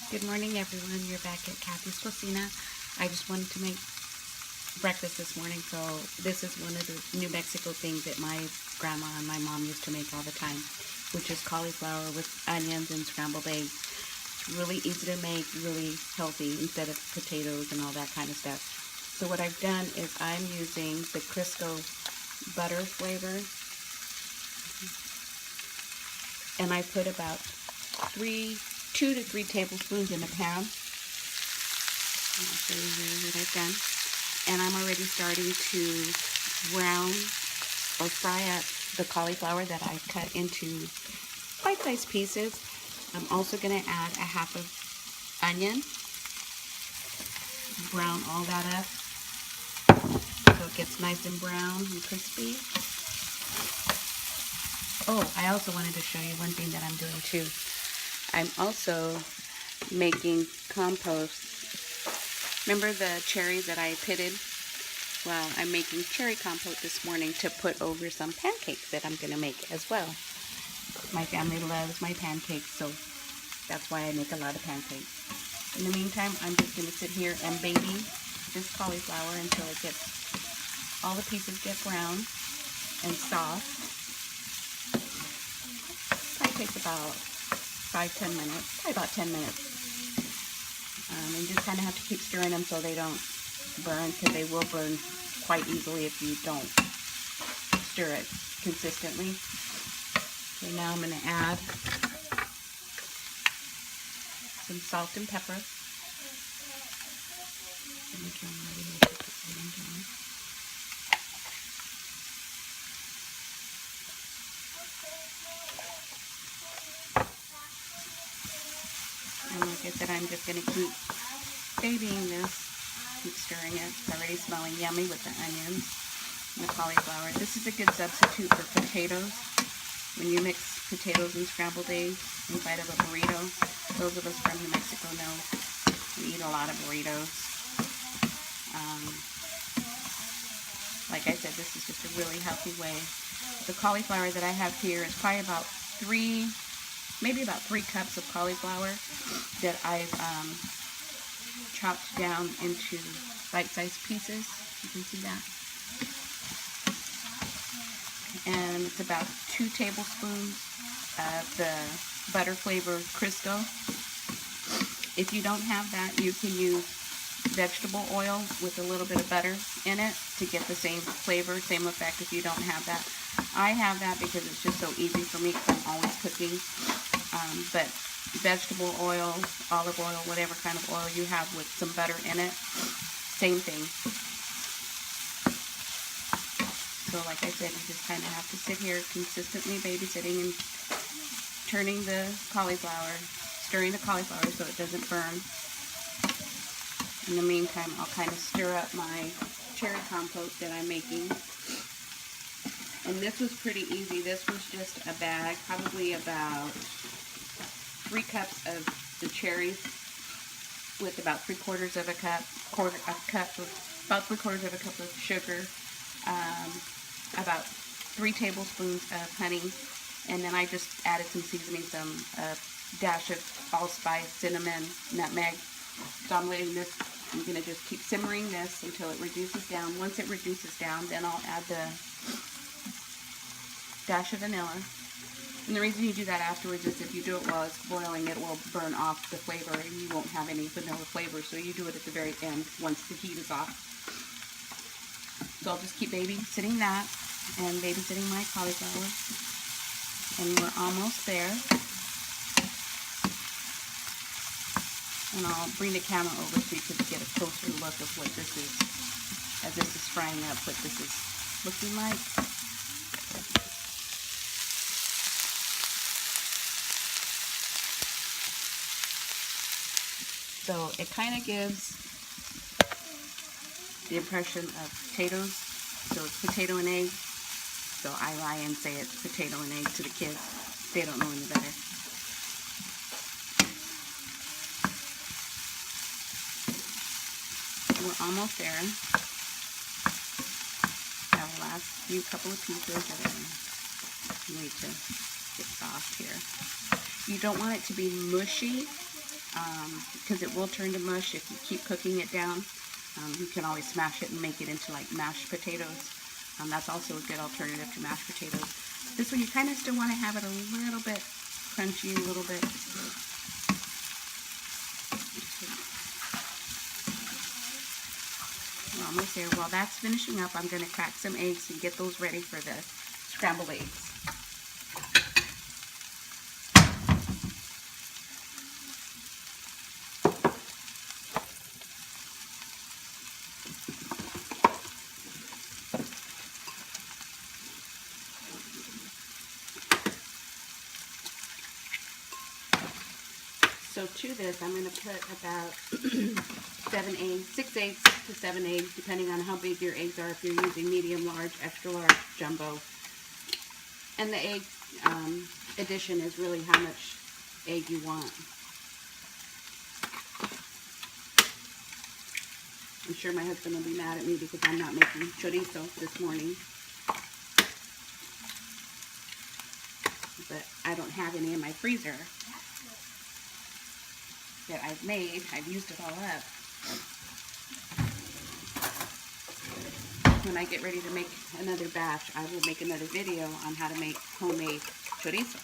Good morning, everyone. You're back at Kathy's Cocina. I just wanted to make breakfast this morning, so this is one of the New Mexico things that my grandma and my mom used to make all the time, which is cauliflower with onions and scrambled eggs. It's really easy to make, really healthy instead of potatoes and all that kind of stuff. So what I've done is I'm using the Crisco butter flavor, and I put about 2 to 3 tablespoons in a pan. I'll show you here what I've done. And I'm already starting to brown or fry up the cauliflower that I cut into bite-sized pieces. I'm also going to add a half of onion. Brown all that up so it gets nice and brown and crispy. Oh, I also wanted to show you one thing that I'm doing too. I'm also making compost. Remember the cherries that I pitted? Well, I'm making cherry compote this morning to put over some pancakes that I'm going to make as well. My family loves my pancakes, so that's why I make a lot of pancakes. In the meantime, I'm just going to sit here and baby this cauliflower until it gets, all the pieces get brown and soft. Probably takes about 5-10 minutes, probably about 10 minutes. And you just kind of have to keep stirring them so they don't burn, because they will burn quite easily if you don't stir it consistently. So now I'm going to add some salt and pepper. And like I said, I'm just going to keep babying this, keep stirring it. It's already smelling yummy with the onions and the cauliflower. This is a good substitute for potatoes. When you mix potatoes and scrambled eggs inside of a burrito, those of us from New Mexico know we eat a lot of burritos. Like I said, this is just a really healthy way. The cauliflower that I have here is probably about maybe about 3 cups of cauliflower that I've chopped down into bite-sized pieces. You can see that. And it's about 2 tablespoons of the butter flavor Crisco. If you don't have that, you can use vegetable oil with a little bit of butter in it to get the same flavor, same effect if you don't have that. I have that because it's just so easy for me because I'm always cooking. But vegetable oil, olive oil, whatever kind of oil you have with some butter in it, same thing. So like I said, you just kind of have to sit here consistently babysitting and turning the cauliflower, stirring the cauliflower so it doesn't burn. In the meantime, I'll kind of stir up my cherry compote that I'm making. And this was pretty easy. This was just a bag, probably about 3 cups of the cherries with about 3/4 of a cup, about 3/4 of a cup of sugar, about 3 tablespoons of honey, and then I just added some seasoning, some dash of allspice, cinnamon, nutmeg. So I'm letting this, I'm going to just keep simmering this until it reduces down. Once it reduces down, then I'll add the dash of vanilla. And the reason you do that afterwards is if you do it while it's boiling, it will burn off the flavor and you won't have any vanilla flavor. So you do it at the very end once the heat is off. So I'll just keep babysitting that and babysitting my cauliflower. And we're almost there. And I'll bring the camera over so you can get a closer look of what this is, as this is frying up, what this is looking like. So it kind of gives the impression of potatoes. So it's potato and egg. So I lie and say it's potato and egg to the kids. They don't know any better. We're almost there. Now the last couple of pieces that I need to get soft here. You don't want it to be mushy. because it will turn to mush if you keep cooking it down. You can always smash it and make it into like mashed potatoes. That's also a good alternative to mashed potatoes. This one you kind of still want to have it a little bit crunchy, a little bit. We're almost there. While that's finishing up, I'm going to crack some eggs and get those ready for the scrambled eggs. So to this, I'm going to put about 6 eggs to 7 eggs, depending on how big your eggs are, if you're using medium, large, extra large, jumbo. And the egg addition is really how much egg you want. I'm sure my husband will be mad at me because I'm not making chorizo this morning. But I don't have any in my freezer that I've made. I've used it all up. When I get ready to make another batch, I will make another video on how to make homemade chorizo.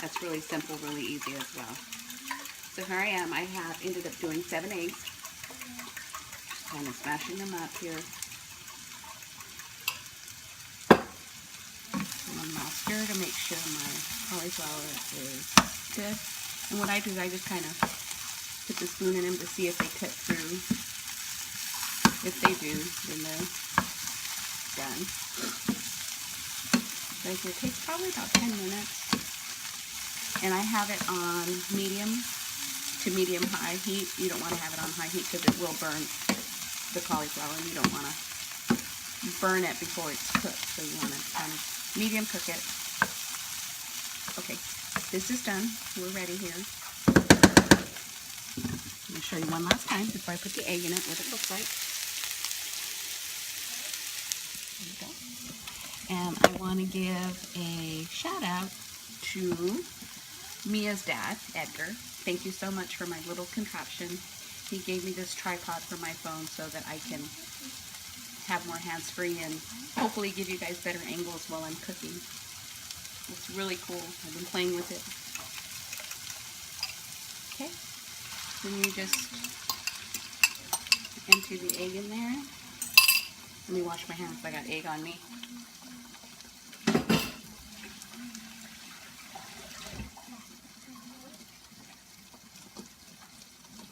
That's really simple, really easy as well. So here I am. I have ended up doing 7 eggs. Just kind of smashing them up here. And I'll stir to make sure my cauliflower is good. And what I do is I just kind of put the spoon in them to see if they cut through. If they do, then they're done. Right here, it takes probably about 10 minutes. And I have it on medium to medium-high heat. You don't want to have it on high heat because it will burn the cauliflower, and you don't want to burn it before it's cooked. So you want to kind of medium cook it. Okay. This is done. We're ready here. Let me show you one last time before I put the egg in it, what it looks like. There we go. And I want to give a shout out to Mia's dad, Edgar. Thank you so much for my little contraption. He gave me this tripod for my phone so that I can have more hands-free and hopefully give you guys better angles while I'm cooking. It's really cool. I've been playing with it. Okay. Then you just empty the egg in there. Let me wash my hands. I got egg on me.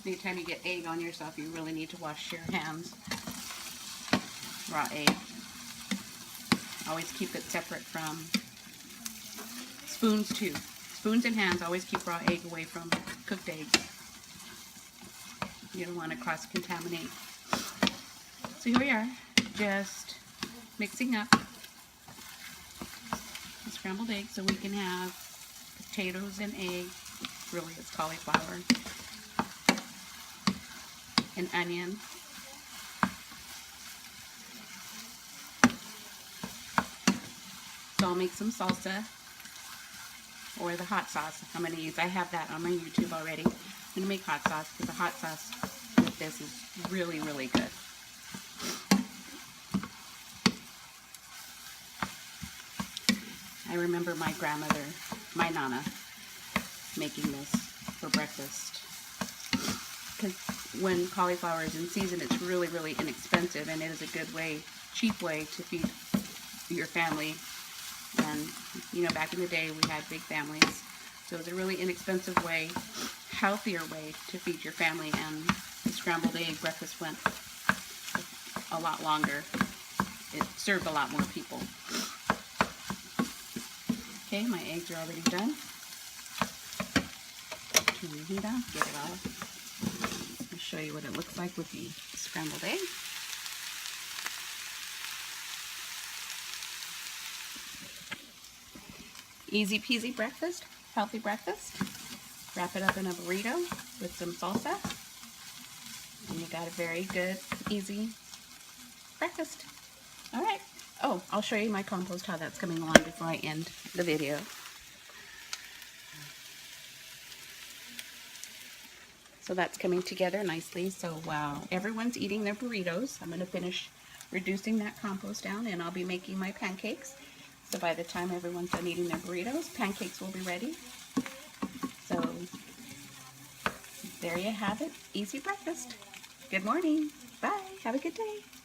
Anytime you get egg on yourself, you really need to wash your hands. Raw egg. Always keep it separate from spoons too. Spoons and hands, always keep raw egg away from cooked eggs. You don't want to cross-contaminate. So here we are, just mixing up the scrambled eggs so we can have potatoes and egg. Really, it's cauliflower and onion. So I'll make some salsa, or the hot sauce I'm going to use. I have that on my YouTube already. I'm going to make hot sauce because the hot sauce with this is really, really good. I remember my grandmother, my Nana, making this for breakfast. Because when cauliflower is in season, it's really, really inexpensive, and it is a good way, cheap way to feed your family. And, you know, back in the day, we had big families. So it was a really inexpensive way, healthier way to feed your family. And the scrambled egg breakfast went a lot longer. It served a lot more people. Okay, my eggs are already done. Turn the heat off, get it off. I'll show you what it looks like with the scrambled egg. Easy peasy breakfast, healthy breakfast. Wrap it up in a burrito with some salsa. And you got a very good, easy breakfast. All right. Oh, I'll show you my compost, how that's coming along before I end the video. So that's coming together nicely. So while everyone's eating their burritos, I'm going to finish reducing that compost down, and I'll be making my pancakes. So by the time everyone's done eating their burritos, pancakes will be ready. So there you have it. Easy breakfast. Good morning. Bye. Have a good day.